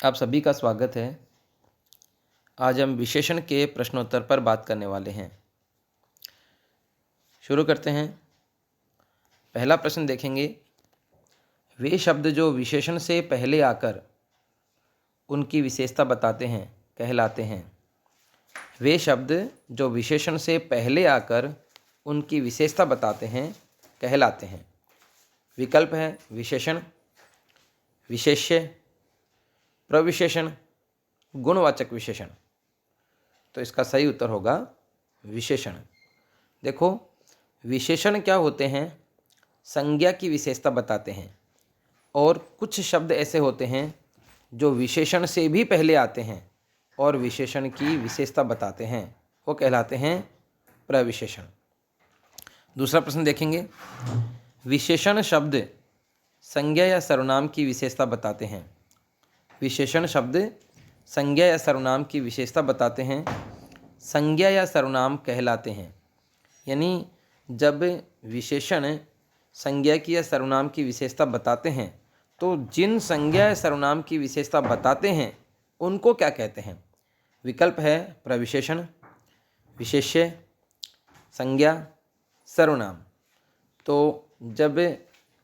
आप सभी का स्वागत है। आज हम विशेषण के प्रश्नोत्तर पर बात करने वाले हैं। शुरू करते हैं। पहला प्रश्न देखेंगे, वे शब्द जो विशेषण से पहले आकर उनकी विशेषता बताते हैं कहलाते हैं। वे शब्द जो विशेषण से पहले आकर उनकी विशेषता बताते हैं कहलाते हैं। विकल्प है विशेषण, विशेष्य, प्रविशेषण, गुणवाचक विशेषण। तो इसका सही उत्तर होगा विशेषण। देखो, विशेषण क्या होते हैं? संज्ञा की विशेषता बताते हैं। और कुछ शब्द ऐसे होते हैं जो विशेषण से भी पहले आते हैं और विशेषण की विशेषता बताते हैं, वो कहलाते हैं प्रविशेषण। दूसरा प्रश्न देखेंगे, विशेषण शब्द संज्ञा या सर्वनाम की विशेषता बताते हैं। विशेषण शब्द संज्ञा या सर्वनाम की विशेषता बताते हैं, संज्ञा या सर्वनाम कहलाते हैं। यानी जब विशेषण संज्ञा की या सर्वनाम की विशेषता बताते हैं तो जिन संज्ञा या सर्वनाम की विशेषता बताते हैं उनको क्या कहते हैं? विकल्प है प्रविशेषण, विशेष्य, संज्ञा, सर्वनाम। तो जब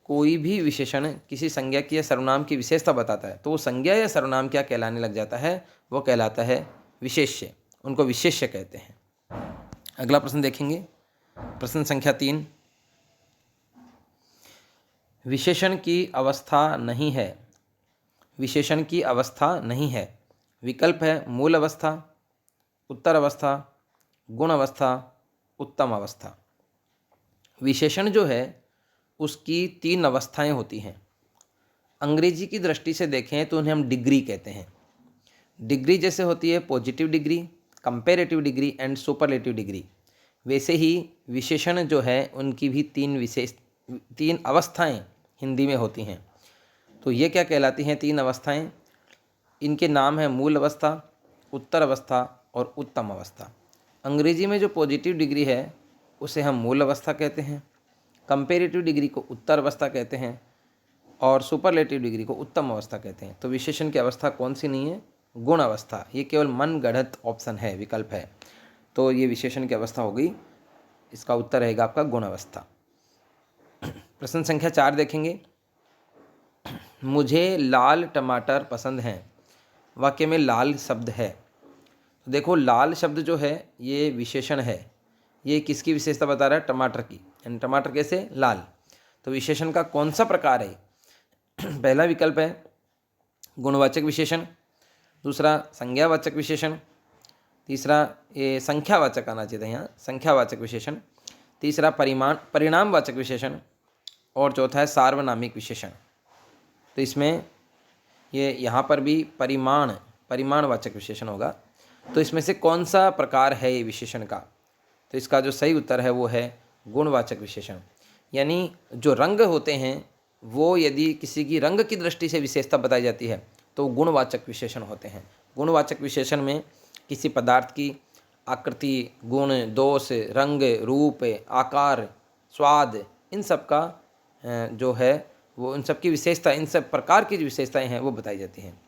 कोई भी विशेषण किसी संज्ञा की या सर्वनाम की विशेषता बताता है तो वो संज्ञा या सर्वनाम क्या कहलाने लग जाता है? वो कहलाता है विशेष्य। उनको विशेष्य कहते हैं। अगला प्रश्न देखेंगे, प्रश्न संख्या 3। विशेषण की अवस्था नहीं है। विशेषण की अवस्था नहीं है। विकल्प है मूल अवस्था, उत्तर अवस्था, गुण अवस्था, उत्तम अवस्था। विशेषण जो है उसकी 3 अवस्थाएं होती हैं। अंग्रेजी की दृष्टि से देखें तो उन्हें हम डिग्री कहते हैं। डिग्री जैसे होती है positive degree, comparative degree and superlative degree, वैसे ही विशेषण जो है उनकी भी 3 अवस्थाएं हिंदी में होती हैं। तो ये क्या कहलाती हैं 3 अवस्थाएं? इनके नाम है मूल अवस्था, उत्तर अवस्था और उत्तम अवस्था। अंग्रेजी में जो पॉजिटिव डिग्री है उसे हम मूल अवस्था कहते हैं, कंपैरेटिव डिग्री को उत्तर अवस्था कहते हैं और सुपरलेटिव डिग्री को उत्तम अवस्था कहते हैं। तो विशेषण की अवस्था कौन सी नहीं है? गुण अवस्था। ये केवल मन गढ़ंत ऑप्शन है, विकल्प है। तो ये विशेषण की अवस्था हो गई। इसका उत्तर रहेगा आपका गुण अवस्था। प्रश्न संख्या 4 देखेंगे, मुझे लाल टमाटर पसंद हैं। वाक्य में लाल शब्द है। तो देखो, लाल शब्द जो है ये विशेषण है। ये किसकी विशेषता बता रहा है? टमाटर की। यानी टमाटर कैसे? लाल। तो विशेषण का कौन सा प्रकार है? पहला विकल्प है गुणवाचक विशेषण, दूसरा संज्ञावाचक विशेषण, तीसरा ये संख्यावाचक आना चाहिए था यहाँ, संख्यावाचक विशेषण, तीसरा परिणामवाचक विशेषण और चौथा है सार्वनामिक विशेषण। तो इसमें ये यहाँ पर भी परिमाणवाचक विशेषण होगा। तो इसमें से कौन सा प्रकार है ये विशेषण का? तो इसका जो सही उत्तर है वो है गुणवाचक विशेषण। यानी जो रंग होते हैं वो यदि किसी की रंग की दृष्टि से विशेषता बताई जाती है तो गुणवाचक विशेषण होते हैं। गुणवाचक विशेषण में किसी पदार्थ की आकृति, गुण, दोष, रंग, रूप, आकार, स्वाद, इन सब का जो है वो इन सब की विशेषता, इन सब प्रकार की जो विशेषताएं हैं वो बताई जाती हैं।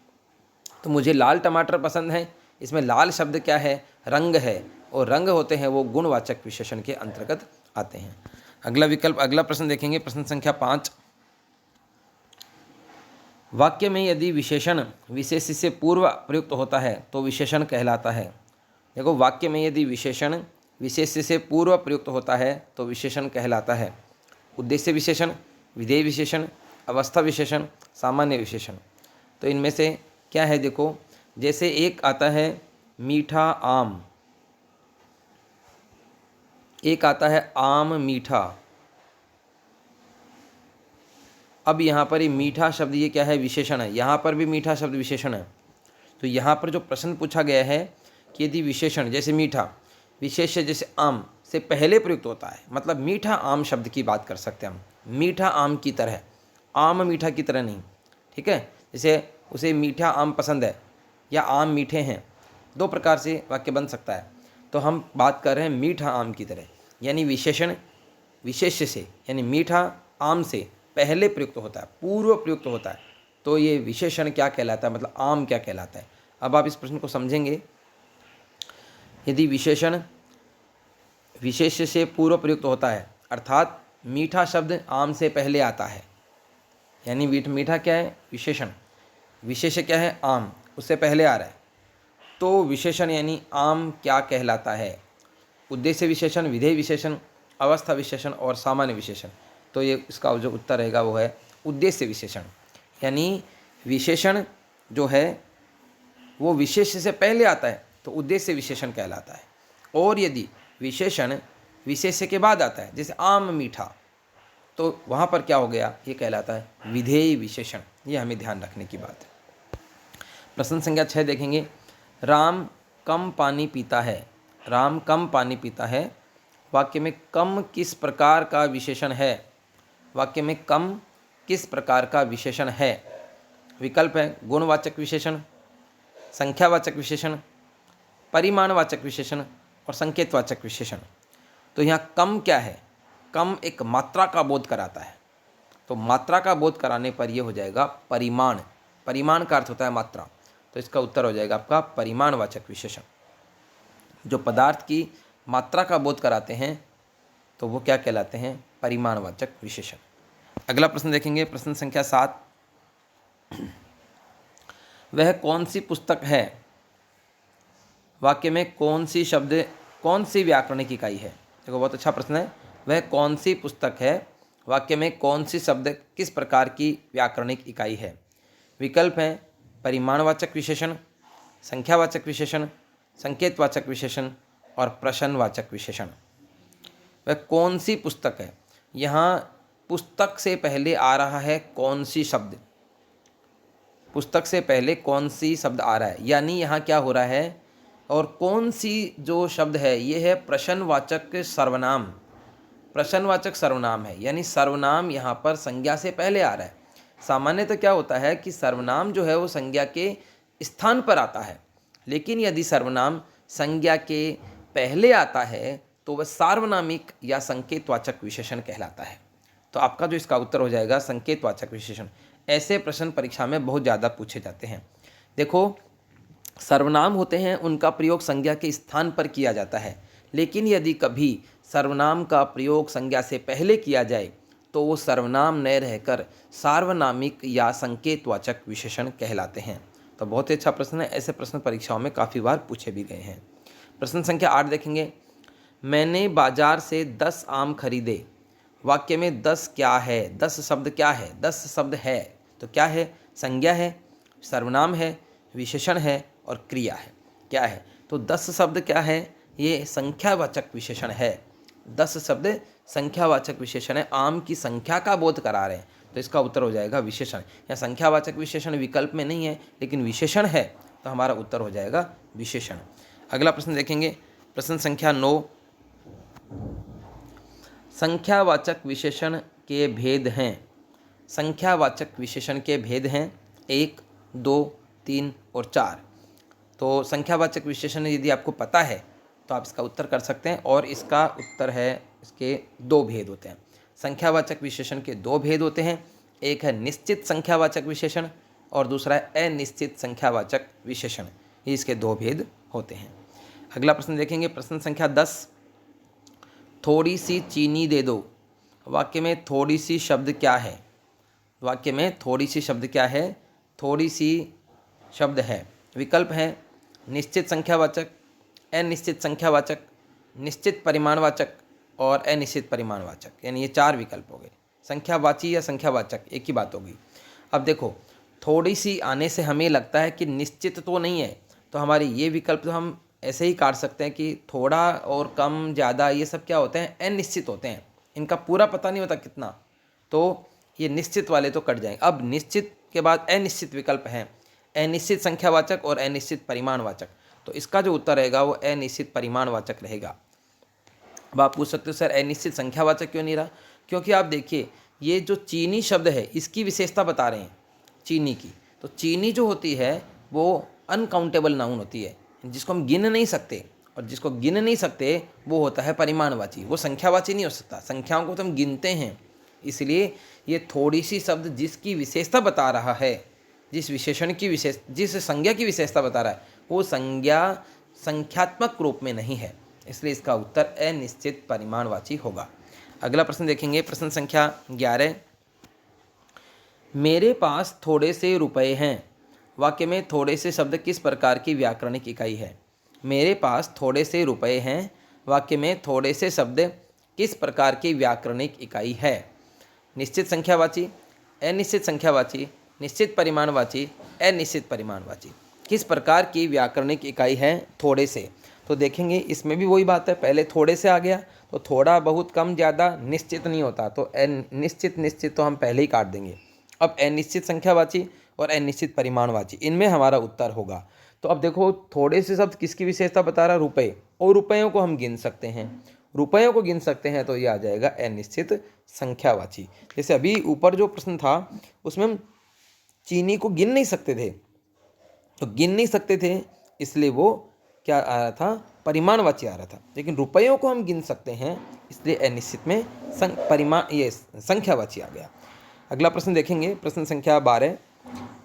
तो मुझे लाल टमाटर पसंद है, इसमें लाल शब्द क्या है? रंग है। और रंग होते हैं वो गुणवाचक विशेषण के अंतर्गत आते हैं। अगला प्रश्न देखेंगे, प्रश्न संख्या 5। वाक्य में यदि विशेषण विशेष्य से पूर्व प्रयुक्त होता है तो विशेषण कहलाता है। देखो, वाक्य में यदि विशेषण विशेष्य से पूर्व प्रयुक्त होता है तो विशेषण कहलाता है। उद्देश्य विशेषण, विधेय विशेषण, अवस्था विशेषण, सामान्य विशेषण। तो इनमें से क्या है? देखो, जैसे एक आता है मीठा आम, एक आता है आम मीठा। अब यहाँ पर ये मीठा शब्द ये क्या है? विशेषण है। यहाँ पर भी मीठा शब्द विशेषण है। तो यहाँ पर जो प्रश्न पूछा गया है कि यदि विशेषण जैसे मीठा, विशेष्य जैसे आम से पहले प्रयुक्त होता है, मतलब मीठा आम शब्द की बात कर सकते हैं हम, मीठा आम की तरह, आम मीठा की तरह नहीं। ठीक है, जैसे उसे मीठा आम पसंद है या आम मीठे हैं, 2 प्रकार से वाक्य बन सकता है। तो हम बात कर रहे हैं मीठा आम की तरह। यानी विशेषण विशेष्य से, यानी मीठा आम से पहले प्रयुक्त होता है, पूर्व प्रयुक्त होता है, तो ये विशेषण क्या कहलाता है, मतलब आम क्या कहलाता है। अब आप इस प्रश्न को समझेंगे। यदि विशेषण विशेष्य से पूर्व प्रयुक्त होता है, अर्थात मीठा शब्द आम से पहले आता है, यानी मीठा क्या है, विशेषण, विशेष्य क्या है, आम, उससे पहले आ रहा है, तो विशेषण यानी आम क्या कहलाता है। उद्देश्य विशेषण, विधेय विशेषण, अवस्था विशेषण और सामान्य विशेषण। तो ये इसका जो उत्तर रहेगा वो है उद्देश्य विशेषण, यानी विशेषण जो है वो विशेष्य से पहले आता है तो उद्देश्य विशेषण कहलाता है। और यदि विशेषण विशेष्य के बाद आता है, जैसे आम मीठा, तो वहाँ पर क्या हो गया, ये कहलाता है विधेय विशेषण। ये हमें ध्यान रखने की बात है। प्रश्न संख्या 6 देखेंगे। राम कम पानी पीता है। राम कम पानी पीता है, वाक्य में कम किस प्रकार का विशेषण है। वाक्य में कम किस प्रकार का विशेषण है। विकल्प है गुणवाचक विशेषण, संख्यावाचक विशेषण, परिमाणवाचक विशेषण और संकेतवाचक विशेषण। तो यहाँ कम क्या है, कम एक मात्रा का बोध कराता है, तो मात्रा का बोध कराने पर यह हो जाएगा परिमाण। परिमाण का अर्थ होता है मात्रा, तो इसका उत्तर हो जाएगा आपका परिमाणवाचक विशेषण। जो पदार्थ की मात्रा का बोध कराते हैं तो वो क्या कहलाते हैं, परिमाणवाचक विशेषण। अगला प्रश्न देखेंगे, प्रश्न संख्या 7। वह कौन सी पुस्तक है। वाक्य में कौन सी शब्द, कौन सी व्याकरणिक इकाई है। देखो बहुत अच्छा प्रश्न है। वह कौन सी पुस्तक है, वाक्य में कौन सी शब्द किस प्रकार की व्याकरणिक इकाई है। विकल्प हैं परिमाणवाचक विशेषण, संख्यावाचक विशेषण, संकेतवाचक विशेषण और प्रश्नवाचक विशेषण। वह कौन सी पुस्तक है, यहाँ पुस्तक से पहले आ रहा है कौन सी शब्द, पुस्तक से पहले कौन सी शब्द आ रहा है, यानी यहाँ क्या हो रहा है, और कौन सी जो शब्द है ये है प्रश्नवाचक सर्वनाम। प्रश्नवाचक सर्वनाम है, यानी सर्वनाम यहाँ पर संज्ञा से पहले आ रहा है। सामान्यतः क्या होता है कि सर्वनाम जो है वो संज्ञा के स्थान पर आता है, लेकिन यदि सर्वनाम संज्ञा के पहले आता है तो वह सार्वनामिक या संकेतवाचक विशेषण कहलाता है। तो आपका जो इसका उत्तर हो जाएगा संकेतवाचक विशेषण। ऐसे प्रश्न परीक्षा में बहुत ज़्यादा पूछे जाते हैं। देखो सर्वनाम होते हैं उनका प्रयोग संज्ञा के स्थान पर किया जाता है, लेकिन यदि कभी सर्वनाम का प्रयोग संज्ञा से पहले किया जाए तो वो सर्वनाम न रहकर सार्वनामिक या संकेतवाचक विशेषण कहलाते हैं। तो बहुत ही अच्छा प्रश्न है, ऐसे प्रश्न परीक्षाओं में काफ़ी बार पूछे भी गए हैं। प्रश्न संख्या 8 देखेंगे। मैंने बाजार से 10 आम खरीदे। वाक्य में 10 क्या है, 10 शब्द क्या है, 10 शब्द है तो क्या है, संज्ञा है, सर्वनाम है, विशेषण है और क्रिया है। क्या है, तो 10 शब्द क्या है, ये संख्यावाचक विशेषण है। 10 शब्द संख्यावाचक विशेषण है, आम की संख्या का बोध करा रहे हैं, तो इसका उत्तर हो जाएगा विशेषण। या संख्यावाचक विशेषण विकल्प में नहीं है लेकिन विशेषण है, तो हमारा उत्तर हो जाएगा विशेषण। अगला प्रश्न देखेंगे, प्रश्न संख्या 9। संख्यावाचक विशेषण के भेद हैं। संख्यावाचक विशेषण के भेद हैं 1, 2, 3 और 4। तो संख्यावाचक विशेषण यदि आपको पता है तो आप इसका उत्तर कर सकते हैं, और इसका उत्तर है, इसके 2 भेद होते हैं। संख्यावाचक विशेषण के 2 भेद होते हैं, एक है निश्चित संख्यावाचक विशेषण और दूसरा है अनिश्चित संख्यावाचक विशेषण। ये इसके 2 भेद होते हैं। अगला प्रश्न देखेंगे, प्रश्न संख्या 10। थोड़ी सी चीनी दे दो। वाक्य में थोड़ी सी शब्द क्या है। वाक्य में थोड़ी सी शब्द क्या है, थोड़ी सी शब्द है। विकल्प हैं निश्चित संख्यावाचक, अनिश्चित संख्यावाचक, निश्चित परिमाणवाचक और अनिश्चित परिमाणवाचक, यानी ये 4 विकल्प हो गए। संख्यावाची या संख्यावाचक एक ही बात होगी। अब देखो थोड़ी सी आने से हमें लगता है कि निश्चित तो नहीं है, तो हमारे ये विकल्प तो हम ऐसे ही काट सकते हैं कि थोड़ा और कम ज़्यादा ये सब क्या होते हैं, अनिश्चित होते हैं, इनका पूरा पता नहीं होता कितना, तो ये निश्चित वाले तो कट जाएंगे। अब निश्चित के बाद अनिश्चित विकल्प हैं, अनिश्चित संख्यावाचक और अनिश्चित परिमाणवाचक, तो इसका जो उत्तर रहेगा वो अनिश्चित परिमाणवाचक रहेगा। अब आप पूछ सकते हो सर अनिश्चित संख्यावाचक क्यों नहीं रहा, क्योंकि आप देखिए ये जो चीनी शब्द है इसकी विशेषता बता रहे हैं चीनी की। तो चीनी जो होती है वो अनकाउंटेबल नाउन होती है, जिसको हम गिन नहीं सकते, और जिसको गिन नहीं सकते वो होता है परिमाणवाची, वो संख्यावाची नहीं हो सकता। संख्याओं को तो हम गिनते हैं, इसलिए ये थोड़ी सी शब्द जिसकी विशेषता बता रहा है जिस संज्ञा की विशेषता बता रहा है वो संज्ञा संख्यात्मक रूप में नहीं है, इसलिए इसका उत्तर अनिश्चित परिमाणवाची होगा। अगला प्रश्न देखेंगे, प्रश्न संख्या 11। मेरे पास थोड़े से रुपए हैं। वाक्य में थोड़े से शब्द किस प्रकार की व्याकरणिक इकाई है? मेरे पास थोड़े से रुपए हैं। वाक्य में थोड़े से शब्द किस प्रकार की व्याकरणिक इकाई है? निश्चित संख्यावाची, अनिश्चित संख्यावाची, निश्चित परिमाणवाची, अनिश्चित परिमाणवाची। किस प्रकार की व्याकरणिक इकाई है थोड़े से? तो देखेंगे इसमें भी वही बात है, पहले थोड़े से आ गया तो थोड़ा बहुत कम ज़्यादा निश्चित नहीं होता, तो निश्चित तो हम पहले ही काट देंगे। अब अनिश्चित संख्यावाची और अनिश्चित परिमाणवाची, इनमें हमारा उत्तर होगा। तो अब देखो थोड़े से शब्द किसकी विशेषता बता रहा? रुपए, और रुपयों को हम गिन सकते हैं, रुपयों को गिन सकते हैं, तो ये आ जाएगा अनिश्चित संख्यावाची। जैसे अभी ऊपर जो प्रश्न था उसमें हम चीनी को गिन नहीं सकते थे, तो गिन नहीं सकते थे इसलिए वो क्या आ रहा था? परिमाणवाची आ रहा था। लेकिन रुपयों को हम गिन सकते हैं इसलिए अनिश्चित में संख्यावाची आ गया। अगला प्रश्न देखेंगे, प्रश्न संख्या 12।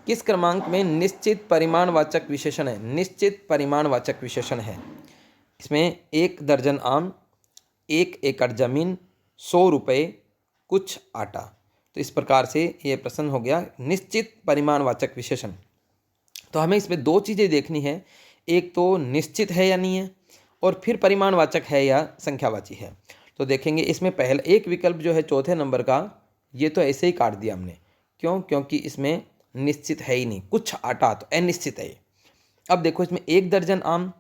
किस क्रमांक में निश्चित परिमाणवाचक विशेषण है? निश्चित परिमाणवाचक विशेषण है, इसमें 1 दर्जन आम, 1 एकड़ जमीन, 100 रुपये, कुछ आटा। तो इस प्रकार से ये प्रश्न हो गया निश्चित परिमाणवाचक विशेषण। तो हमें इसमें 2 चीज़ें देखनी है, एक तो निश्चित है या नहीं है, और फिर परिमाणवाचक है या संख्यावाची है। तो देखेंगे इसमें पहला एक विकल्प जो है चौथे नंबर का, ये तो ऐसे ही काट दिया हमने। क्यों? क्योंकि इसमें निश्चित है ही नहीं, कुछ आटा, तो अनिश्चित है। अब देखो इसमें 1 दर्जन आम,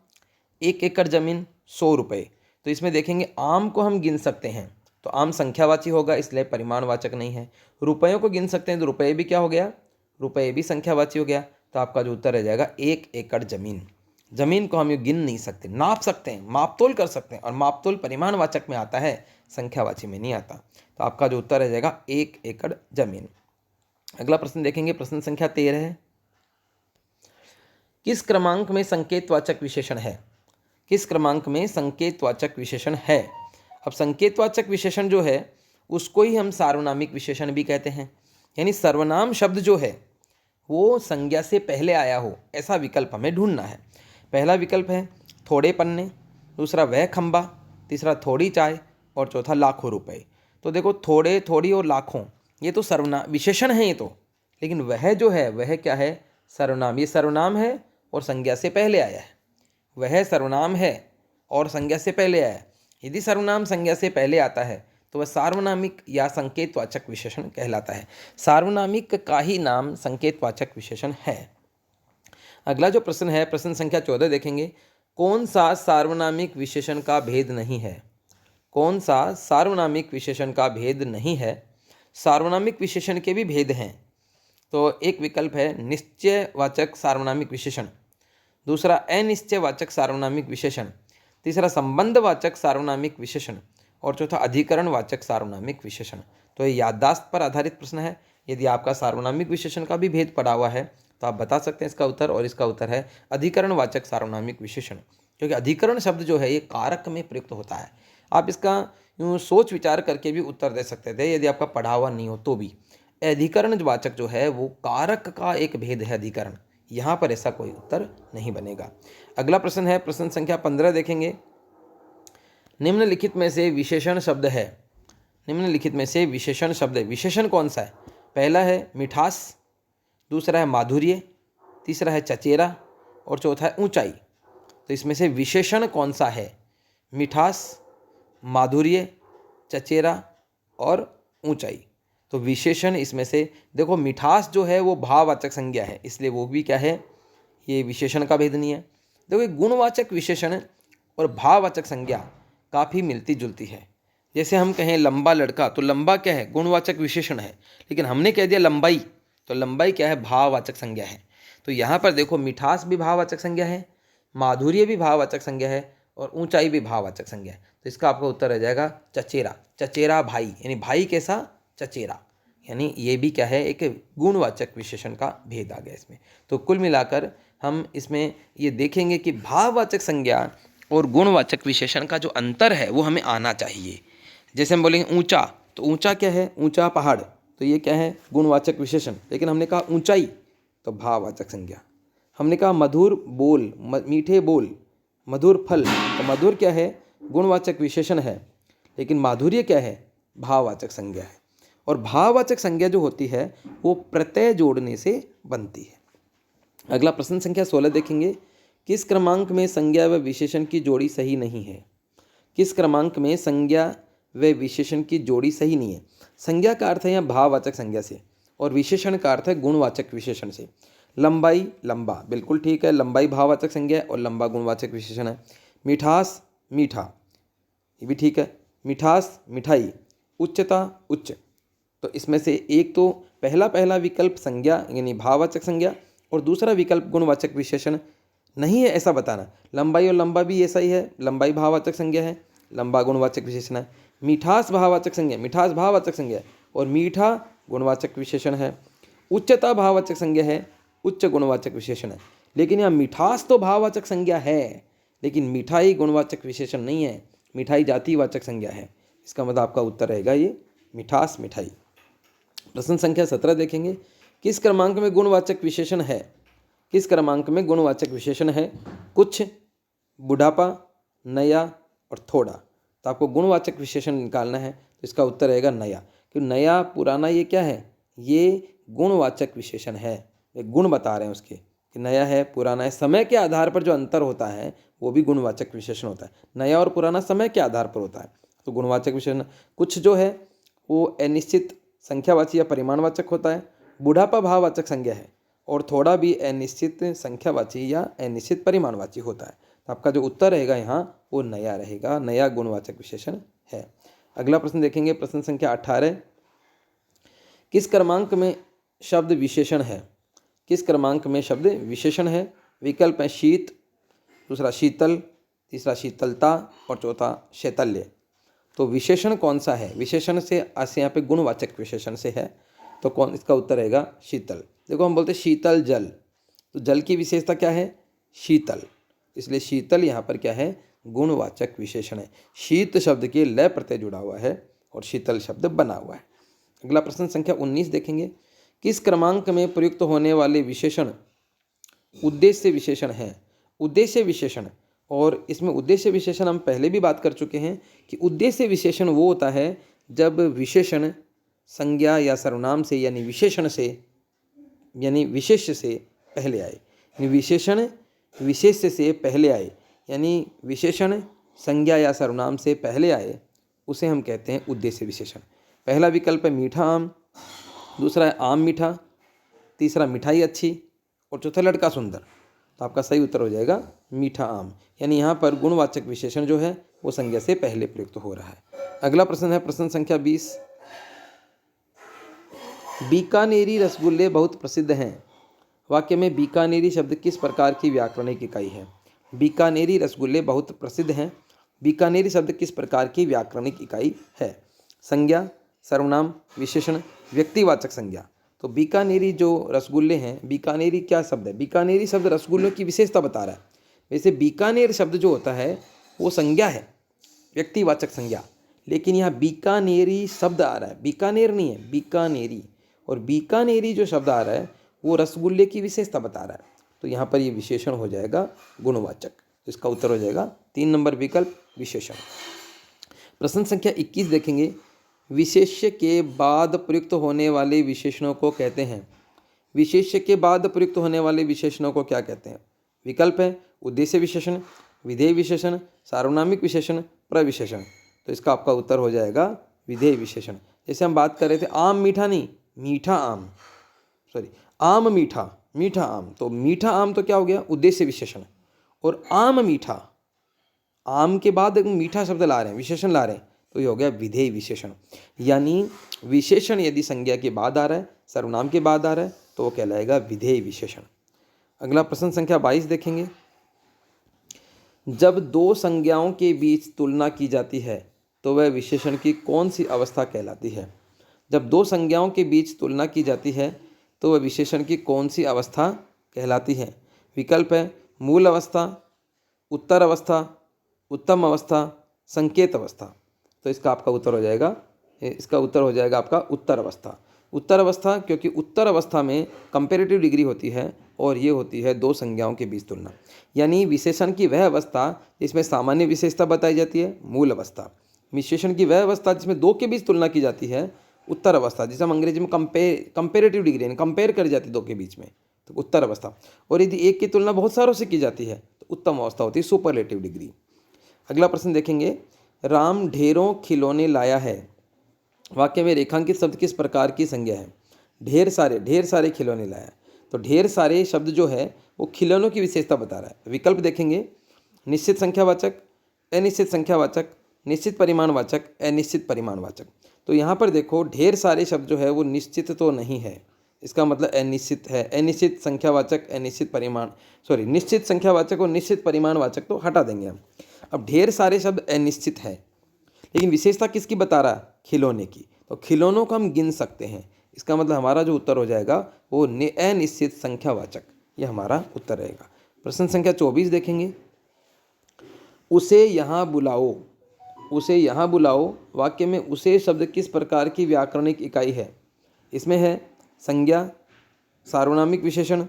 1 एकड़ जमीन, 100 रुपये। तो इसमें देखेंगे आम को हम गिन सकते हैं तो आम संख्यावाची होगा, इसलिए परिमाणवाचक नहीं है। रुपयों को गिन सकते हैं तो रुपये भी क्या हो गया? रुपये भी संख्यावाची हो गया। तो आपका जो उत्तर रह जाएगा 1 एकड़ जमीन। जमीन को हम ये गिन नहीं सकते, नाप सकते हैं, मापतोल कर सकते हैं, और मापतोल परिमाणवाचक में आता है, संख्यावाची में नहीं आता। तो आपका जो उत्तर रह जाएगा 1 एकड़ जमीन। अगला प्रश्न देखेंगे, प्रश्न संख्या 13 है। किस क्रमांक में संकेतवाचक विशेषण है? किस क्रमांक में संकेतवाचक विशेषण है? अब संकेतवाचक विशेषण जो है उसको ही हम सार्वनामिक विशेषण भी कहते हैं, यानी सर्वनाम शब्द जो है वो संज्ञा से पहले आया हो, ऐसा विकल्प हमें ढूंढना है। पहला विकल्प है थोड़े पन्ने, दूसरा वह खंबा, तीसरा थोड़ी चाय, और चौथा लाखों रुपए। तो देखो थोड़े, थोड़ी और लाखों, ये तो सर्वनाम विशेषण है ये तो, लेकिन वह जो है वह क्या है? सर्वनाम। ये सर्वनाम है और संज्ञा से पहले आया है। वह सर्वनाम है और संज्ञा से पहले आया है। यदि सर्वनाम संज्ञा से पहले आता है तो वह सार्वनामिक या संकेतवाचक विशेषण कहलाता है। सार्वनामिक का ही नाम संकेतवाचक विशेषण है। अगला जो प्रश्न है, प्रश्न संख्या 14 देखेंगे। कौन सा सार्वनामिक विशेषण का भेद नहीं है? कौन सा सार्वनामिक विशेषण का भेद नहीं है? सार्वनामिक विशेषण के भी भेद हैं। तो एक विकल्प है निश्चयवाचक सार्वनामिक विशेषण, दूसरा अनिश्चयवाचक सार्वनामिक विशेषण, तीसरा संबंधवाचक सार्वनामिक विशेषण, और चौथा अधिकरणवाचक सार्वनामिक विशेषण। तो ये याददाश्त पर आधारित प्रश्न है। यदि आपका सार्वनामिक विशेषण का भी भेद पड़ा हुआ है तो आप बता सकते हैं इसका उत्तर, और इसका उत्तर है अधिकरणवाचक सार्वनामिक विशेषण। क्योंकि अधिकरण शब्द जो है ये कारक में प्रयुक्त होता है। आप इसका यूँ सोच विचार करके भी उत्तर दे सकते थे यदि आपका पढ़ा हुआ नहीं हो तो भी। अधिकरणवाचक जो है वो कारक का एक भेद है अधिकरण, यहाँ पर ऐसा कोई उत्तर नहीं बनेगा। अगला प्रश्न है, प्रश्न संख्या 15 देखेंगे। निम्नलिखित में से विशेषण शब्द है। निम्नलिखित में से विशेषण शब्द है, विशेषण कौन सा है? पहला है मिठास, दूसरा है माधुर्य, तीसरा है चचेरा, और चौथा है ऊंचाई। तो इसमें से विशेषण कौन सा है? मिठास, माधुर्य, चचेरा और ऊंचाई। तो विशेषण इसमें से देखो मिठास जो है वो भाववाचक संज्ञा है, इसलिए वो भी क्या है? ये विशेषण का भेद नहीं है। देखो गुणवाचक विशेषण और भाववाचक संज्ञा काफ़ी मिलती जुलती है। जैसे हम कहें लंबा लड़का, तो लंबा क्या है? गुणवाचक विशेषण है, लेकिन हमने कह दिया लंबाई, तो लंबाई क्या है? भाववाचक संज्ञा है। तो यहाँ पर देखो मिठास भी भाववाचक संज्ञा है, माधुर्य भी भाववाचक संज्ञा है, और ऊंचाई भी भाववाचक संज्ञा है। तो इसका आपका उत्तर रह जाएगा चचेरा। चचेरा भाई, यानी भाई कैसा? चचेरा। यानी ये भी क्या है? एक गुणवाचक विशेषण का भेद आ गया इसमें। तो कुल मिलाकर हम इसमें ये देखेंगे कि भाववाचक संज्ञा और गुणवाचक विशेषण का जो अंतर है वो हमें आना चाहिए। जैसे हम बोलेंगे ऊंचा, तो ऊंचा क्या है? ऊंचा पहाड़, तो ये क्या है? गुणवाचक विशेषण। लेकिन हमने कहा ऊंचाई, तो भाववाचक संज्ञा। हमने कहा मधुर बोल, मीठे बोल, मधुर फल, तो मधुर क्या है? गुणवाचक विशेषण है, लेकिन माधुर्य क्या है? भाववाचक संज्ञा है। और भाववाचक संज्ञा जो होती है वो प्रत्यय जोड़ने से बनती है। अगला प्रश्न संख्या 16 देखेंगे। किस क्रमांक में संज्ञा व विशेषण की जोड़ी सही नहीं है? किस क्रमांक में संज्ञा व विशेषण की जोड़ी सही नहीं है? संज्ञा का अर्थ है यहाँ भाववाचक संज्ञा से, और विशेषण का अर्थ है गुणवाचक विशेषण से। लंबाई, लंबा, बिल्कुल ठीक है, लंबाई भाववाचक संज्ञा है और लंबा गुणवाचक विशेषण है। मिठास, मीठा, ये भी ठीक है। मिठास, मिठाई। उच्चता, उच्च। तो इसमें से एक तो पहला विकल्प संज्ञा यानी भाववाचक संज्ञा और दूसरा विकल्प गुणवाचक विशेषण नहीं है ऐसा बताना। लंबाई और लंबा भी ऐसा ही है, लंबाई भाववाचक संज्ञा है, लंबा गुणवाचक विशेषण है। मिठास भाववाचक संज्ञा, मिठास भाववाचक संज्ञा है और मीठा गुणवाचक विशेषण है। उच्चता भाववाचक संज्ञा है, उच्च गुणवाचक विशेषण है। लेकिन यहाँ मिठास तो भाववाचक संज्ञा है, लेकिन मिठाई गुणवाचक विशेषण नहीं है, मिठाई जातिवाचक संज्ञा है। इसका मतलब आपका उत्तर रहेगा ये मिठास, मिठाई। प्रश्न संख्या 17 देखेंगे। किस क्रमांक में गुणवाचक विशेषण है? किस क्रमांक में गुणवाचक विशेषण है? कुछ, बुढ़ापा, नया और थोड़ा। तो आपको गुणवाचक विशेषण निकालना है, तो इसका उत्तर रहेगा नया। क्योंकि नया, पुराना ये क्या है? ये गुणवाचक विशेषण है, ये गुण बता रहे हैं उसके कि नया है, पुराना है। समय के आधार पर जो अंतर होता है वो भी गुणवाचक विशेषण होता है। नया और पुराना समय के आधार पर होता है, तो गुणवाचक विशेषण। कुछ जो है वो अनिश्चित संख्यावाची या परिमाणवाचक होता है। बुढ़ापा भाववाचक संज्ञा है और थोड़ा भी अनिश्चित संख्यावाची या अनिश्चित परिमाणवाची होता है। तो आपका जो उत्तर रहेगा यहाँ वो नया रहेगा, नया गुणवाचक विशेषण है। अगला प्रश्न देखेंगे, प्रश्न संख्या 18। किस क्रमांक में शब्द विशेषण है? किस क्रमांक में शब्द विशेषण है? विकल्प है शीत, दूसरा शीतल, तीसरा शीतलता और चौथा शैतल्य। तो विशेषण कौन सा है? विशेषण से यहाँ पे गुणवाचक विशेषण से है, तो कौन? इसका उत्तर रहेगा शीतल। देखो हम बोलते हैं शीतल जल, तो जल की विशेषता क्या है? शीतल, इसलिए शीतल यहाँ पर क्या है? गुणवाचक विशेषण है। शीत शब्द के लय प्रत्यय जुड़ा हुआ है और शीतल शब्द बना हुआ है। अगला प्रश्न संख्या 19 देखेंगे। किस क्रमांक में प्रयुक्त होने वाले विशेषण उद्देश्य विशेषण है? उद्देश्य विशेषण, और इसमें उद्देश्य विशेषण हम पहले भी बात कर चुके हैं कि उद्देश्य विशेषण वो होता है जब विशेषण संज्ञा या सर्वनाम से यानी विशेषण से यानी विशेष्य से पहले आए। विशेषण विशेष्य से पहले आए यानी विशेषण संज्ञा या सर्वनाम से पहले आए, उसे हम कहते हैं उद्देश्य विशेषण। पहला विकल्प है मीठा आम, दूसरा है आम मीठा, तीसरा मिठाई अच्छी और चौथा लड़का सुंदर। तो आपका सही उत्तर हो जाएगा मीठा आम, यानी यहाँ पर गुणवाचक विशेषण जो है वो संज्ञा से पहले प्रयुक्त हो रहा है। अगला प्रश्न है प्रश्न संख्या 20। बीकानेरी रसगुल्ले बहुत प्रसिद्ध हैं। वाक्य में बीकानेरी शब्द किस प्रकार की व्याकरणिक इकाई है? बीकानेरी रसगुल्ले बहुत प्रसिद्ध हैं। बीकानेरी शब्द किस प्रकार की व्याकरणिक इकाई है? संज्ञा, सर्वनाम, विशेषण, व्यक्तिवाचक संज्ञा। तो बीकानेरी जो रसगुल्ले हैं, बीकानेरी क्या शब्द है? बीकानेरी शब्द रसगुल्लों की विशेषता बता रहा है। वैसे बीकानेर शब्द जो होता है वो संज्ञा है, व्यक्तिवाचक संज्ञा, लेकिन यहाँ बीकानेरी शब्द आ रहा है, बीकानेर नहीं है, बीकानेरी। और बीकानेरी जो शब्द आ रहा है वो रसगुल्ले की विशेषता बता रहा है, तो यहाँ पर ये विशेषण हो जाएगा गुणवाचक। तो इसका उत्तर हो जाएगा 3 नंबर विकल्प विशेषण। प्रश्न संख्या 21 देखेंगे। विशेष्य के बाद प्रयुक्त होने वाले विशेषणों को कहते हैं। विशेष्य के बाद प्रयुक्त होने वाले विशेषणों को क्या कहते हैं? विकल्प है उद्देश्य विशेषण, विधेय विशेषण, सार्वनामिक विशेषण, प्रविशेषण। तो इसका आपका उत्तर हो जाएगा विधेय विशेषण। जैसे हम बात कर रहे थे आम मीठा नहीं, मीठा आम, सॉरी आम मीठा, मीठा आम। तो मीठा आम तो क्या हो गया? उद्देश्य विशेषण। और आम मीठा, आम के बाद मीठा शब्द ला रहे हैं, विशेषण ला रहे हैं, तो ये हो गया विधेय विशेषण। यानी विशेषण यदि संज्ञा के बाद आ रहा है, सर्वनाम के बाद आ रहा है, तो वो कहलाएगा विधेय विशेषण। अगला प्रश्न संख्या 22 देखेंगे। जब दो संज्ञाओं के बीच तुलना की जाती है तो वह विशेषण की कौन सी अवस्था कहलाती है? जब दो संज्ञाओं के बीच तुलना की जाती है तो वह विशेषण की कौन सी अवस्था कहलाती है? विकल्प है मूल अवस्था, उत्तर अवस्था, उत्तम अवस्था, संकेत अवस्था। तो इसका आपका उत्तर हो जाएगा, इसका उत्तर हो जाएगा आपका उत्तर अवस्था। उत्तर अवस्था, क्योंकि उत्तर अवस्था में कंपेरेटिव डिग्री होती है और ये होती है दो संज्ञाओं के बीच तुलना, यानी विशेषण की वह अवस्था जिसमें सामान्य विशेषता बताई जाती है मूल अवस्था, विशेषण की वह अवस्था जिसमें दो के बीच तुलना की जाती है उत्तर अवस्था, जिसे हम अंग्रेजी में कंपेरेटिव डिग्री यानी कंपेयर करी जाती है दो के बीच में, तो उत्तर अवस्था। और यदि एक की तुलना बहुत सारों से की जाती है तो उत्तम अवस्था होती है सुपरलेटिव डिग्री। अगला प्रश्न देखेंगे, राम ढेरों खिलौने लाया है। वाक्य में रेखांकित शब्द किस प्रकार की संज्ञा है? ढेर सारे खिलौने लाया। तो ढेर सारे शब्द जो है वो खिलौनों की विशेषता बता रहा है। विकल्प देखेंगे, निश्चित संख्यावाचक, अनिश्चित संख्यावाचक, निश्चित परिमाणवाचक, अनिश्चित परिमाणवाचक। तो यहाँ पर देखो ढेर सारे शब्द जो है वो निश्चित तो नहीं है, इसका मतलब अनिश्चित है। अनिश्चित संख्यावाचक, निश्चित संख्यावाचक और निश्चित परिमाणवाचक तो हटा देंगे हम। अब ढेर सारे शब्द अनिश्चित है, लेकिन विशेषता किसकी बता रहा है? खिलौने की। तो खिलौनों को हम गिन सकते हैं, इसका मतलब हमारा जो उत्तर हो जाएगा वो अनिश्चित संख्यावाचक, यह हमारा उत्तर रहेगा। प्रश्न संख्या 24 देखेंगे, उसे यहाँ बुलाओ। उसे यहाँ बुलाओ वाक्य में उसे शब्द किस प्रकार की व्याकरणिक इकाई है? इसमें है संज्ञा, सार्वनामिक विशेषण,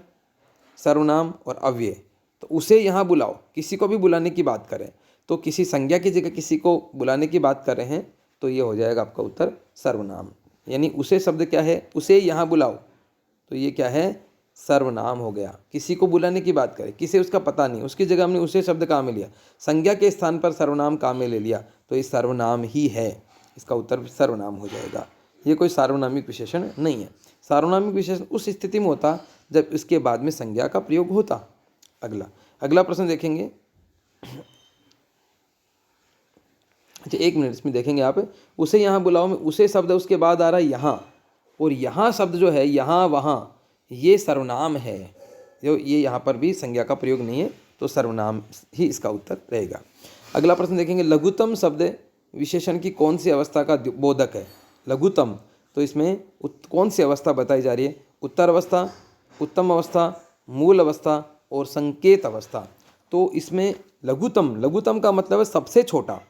सर्वनाम और अव्यय। तो उसे यहाँ बुलाओ, किसी को भी बुलाने की बात करें तो किसी संज्ञा की जगह किसी को बुलाने की बात कर रहे हैं तो ये हो जाएगा आपका उत्तर सर्वनाम। यानी उसे शब्द क्या है? उसे यहाँ बुलाओ, तो ये क्या है? सर्वनाम हो गया। किसी को बुलाने की बात करें, किसे उसका पता नहीं, उसकी जगह हमने उसे शब्द काम में लिया, संज्ञा के स्थान पर सर्वनाम काम में ले लिया, तो ये सर्वनाम ही है, इसका उत्तर सर्वनाम हो जाएगा। ये कोई सार्वनामिक विशेषण नहीं है। सार्वनामिक विशेषण उस स्थिति में होता जब इसके बाद में संज्ञा का प्रयोग होता। अगला प्रश्न देखेंगे। अच्छा, एक मिनट इसमें देखेंगे आप, उसे यहाँ बुलाओ में उसे शब्द है, उसके बाद आ रहा है यहाँ, और यहाँ शब्द जो है यहाँ वहाँ, ये सर्वनाम है, जो ये यहाँ पर भी संज्ञा का प्रयोग नहीं है, तो सर्वनाम ही इसका उत्तर रहेगा। अगला प्रश्न देखेंगे, लघुतम शब्द विशेषण की कौन सी अवस्था का बोधक है? लघुतम, तो इसमें कौन सी अवस्था बताई जा रही है? उत्तर अवस्था, उत्तम अवस्था, मूल अवस्था और संकेत अवस्था। तो इसमें लघुतम का मतलब है सबसे छोटा,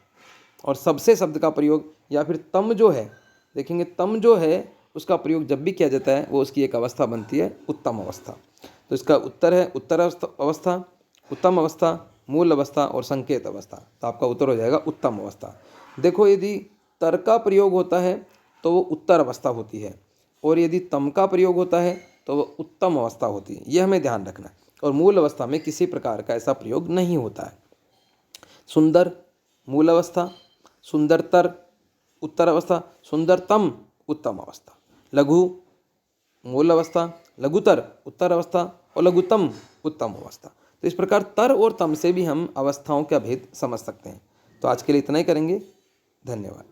और सबसे शब्द का प्रयोग या फिर तम जो है, देखेंगे तम जो है उसका प्रयोग जब भी किया जाता है वो उसकी एक अवस्था बनती है उत्तम अवस्था। तो इसका उत्तर है उत्तर अवस्था, उत्तम अवस्था, मूल अवस्था और संकेत अवस्था। तो आपका उत्तर हो जाएगा उत्तम अवस्था। देखो, यदि तर का प्रयोग होता है तो वो उत्तर अवस्था होती है, और यदि तम का प्रयोग होता है तो वो उत्तम अवस्था होती है, यह हमें ध्यान रखना है। और मूल अवस्था में किसी प्रकार का ऐसा प्रयोग नहीं होता है। सुंदर मूल अवस्था, सुंदरतर उत्तर अवस्था, सुंदरतम उत्तम अवस्था। लघु मूल अवस्था, लघुतर उत्तर अवस्था और लघुतम उत्तम अवस्था। तो इस प्रकार तर और तम से भी हम अवस्थाओं का भेद समझ सकते हैं। तो आज के लिए इतना ही करेंगे। धन्यवाद।